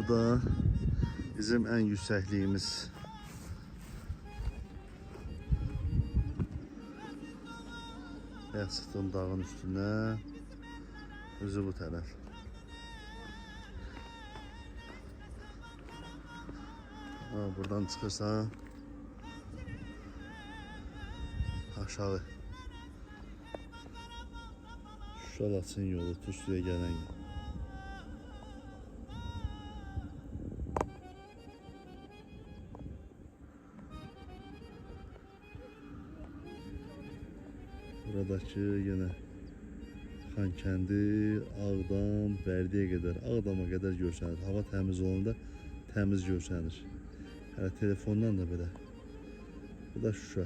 da bizim en yüksekliğimiz. Çıktım dağın üstüne. Özü bu taraf. Buradan çıkırsan aşağı Şuşa Laçın yolu, Tuzluya gelen yol. Buradaki yine Xankəndi, Ağdam, Bərdiyə qədər, Ağdama qədər görsənir. Hava təmiz olanda təmiz görsənir. Hələ telefondan da belə. Bu da Şuşa.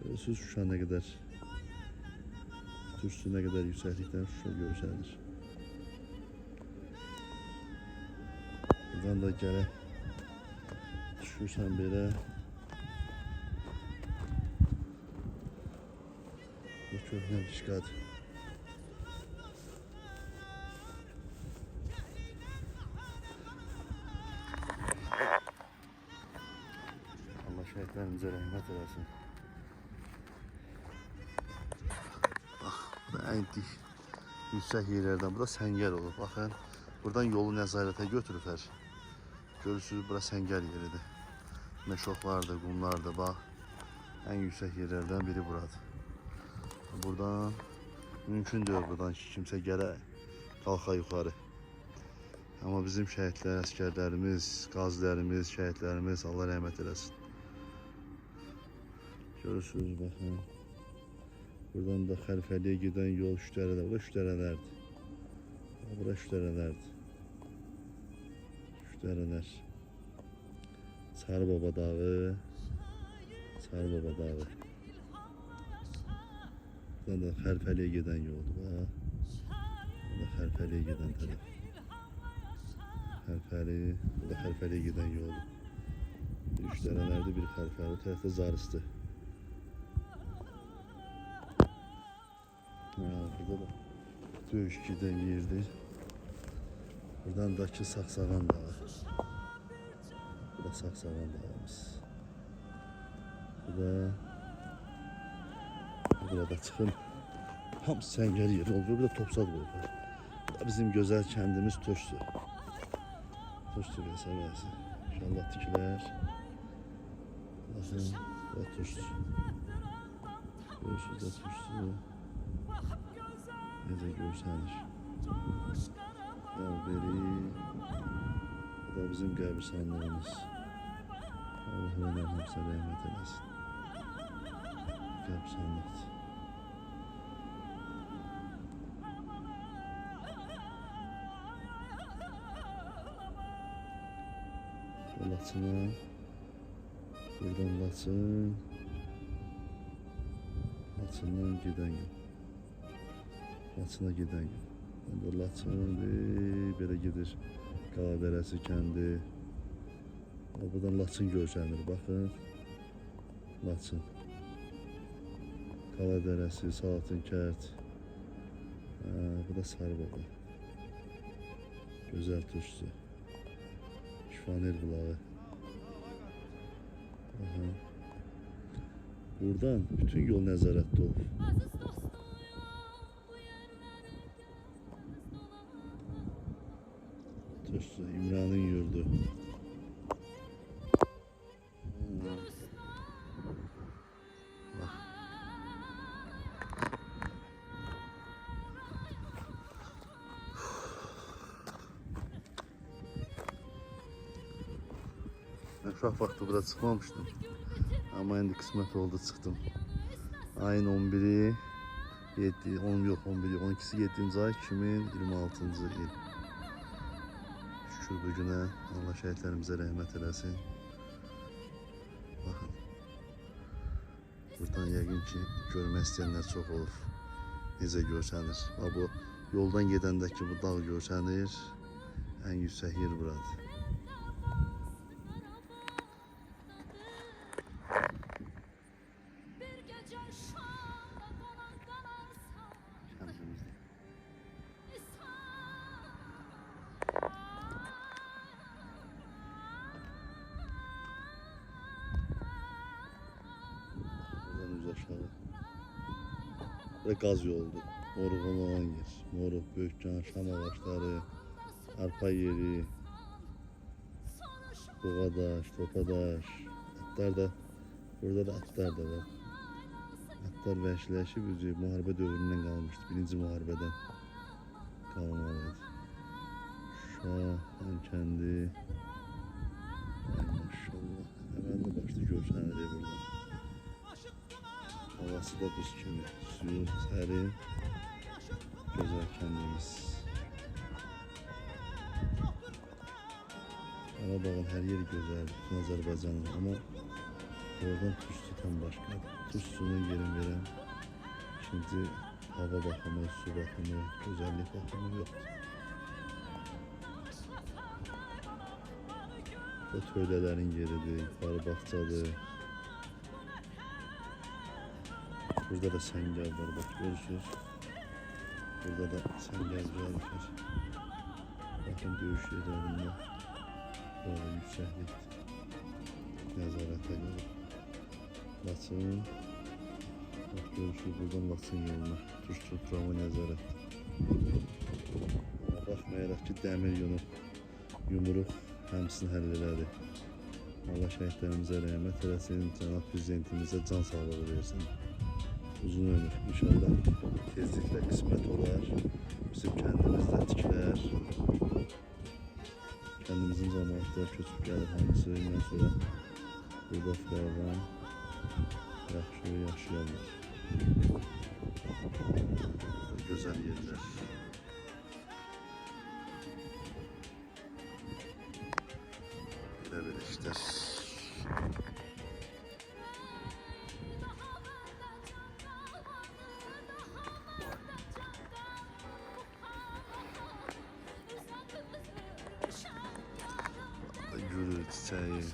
Görürsünüz Şuşa nə qədər, Türkçü nə qədər yüksəklikdən Şuşa görsənir. Buradan da gələk, düşürsən belə. Bu köhnə Dişqadır. Allah şəhidlərimizə rəhmət eləsin. Bax, bu da ən dik, yüksək yerlərdən. Bu da səngər olur. Baxın, buradan yolu nəzarətə götürüblər. Görürsünüz, bura səngər yeridir. Meşoqlardır, qumlardır. Bax, ən yüksək yerlərdən biri buradır. Buradan mümkün deyil buradan ki kimsə gələ qalxa yuxarı. Amma bizim şəhidlər, əskərlərimiz, qazilərimiz, şəhidlərimiz Allah rəhmət eləsin. Görürsünüz baxın. Buradan da Xəlfəliyə gedən yol Şütərələr. Bura Şütərələrdir. Bura Şütərələrdir. Şütərələr. Sarı Baba dağı. Sarı Baba dağı. Buradan da Xəlfəliyə gedən yoldur. Bu da Xəlfəliyə gedən tərəf. Xəlfəli, bu da Xəlfəliyə gedən yoldur. Bir üç dərələrdir, bir Xəlfəli. O tərəfdə Zarısdır. Burada da döyüş gedən yerdir. Buradan da ki Saxsağan dağı. Bu da Saxsağan dağımız. Burada çıxın. Hamısı səngər yeri olur. Bir də Topsad qoyublar. Bu da bizim gözəl kəndimiz Töşdü. Töşdü qəsəbəsi. İnşallah tikilər. Baxın, bu da Töşdü. Görürsünüz də Töşdü. Necə görsənir. Beri. Bu da bizim qəbirstanlığımız. Allah öyle hamısı rəhmət eləsin. Qəbirstanlıqdır. Laçına, buradan Laçın, Laçından gedən yol. Laçına gedən yol. Burada Laçın belə gedir. Qala Dərəsi kəndi. Buradan Laçın görsənir. Baxın. Laçın. Qala Dərəsi, Salatın Kərt. Bu da Sarı Baba. Gözəl Türkçü. Şifaner bulağı. Aha. Buradan bütün yol nəzarətdə olur. Türkçü, İmran'ın yurdu. Ben uşaq vaxtı burada çıxmamışdım. Ama indi qismət oldu, çıxdım. Ayın 11'i, 12'si 7. ay 2026. il. Şükür bugünə, Allah şəhidlərimizə rəhmət eləsin. Baxın. Buradan yəqin ki, görmək istəyənlər çox olur. Necə görsənir. Bu yoldan gedəndəki bu dağ görsənir. Ən yüksək yer buradır. ve gaz yoludur. Moruğun olan yer. Moruq, Böyükcan, şam ağaçları, arpa yeri, Buğadaş, Topadaş. Atlar da, burada da atlar da var. Atlar vəhşiləşib üzü müharibə dövründən qalmışdı. Birinci müharibədən qalmalıydı. Şah, kəndi. Ay maşallah. Hemen de başlı görsənədir burada. Havası da buz kimi. Suyu sərin. Gözəl kəndimiz. Qarabağın hər yeri gözəldir. Bütün Azərbaycanın. Ama oradan turist tutan başqadır. Turistuna yerin verən ikinci hava baxımı, su baxımı, gözəllik baxımı yoxdur. O töylələrin yeridir, yuxarı bağçadır. Burada da səngər var, bak görürsünüz. Burada da səngər var. Bakın döyüş yerlərində böyle yüksəklik nəzarətə gəlib. Laçın, bak görürsünüz buradan Laçın yoluna, Turşu Turamı nəzarət. Baxmayaraq ki, dəmir yumruq həmsini həll elədi. Allah şəhidlərimizə rəhmət eləsin, cənab prezidentimizə can sağlığı versin. Uzun ömür, inşallah tezliklə qismət olar. Bizim kəndimizdə tikilər. Kəndimizin cəmaatları köçüb gəlir hamısı, ondan sonra burada fərqan yaxşı yaşayarlar. Gözəl yerlər. Belə işlər. Gülü, çiçeği.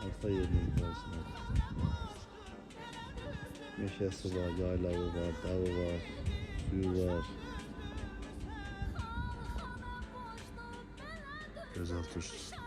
Arpa yerinin karşısına. Meşesi var, yaylağı var, dağı var, suyu var. Güzel turist.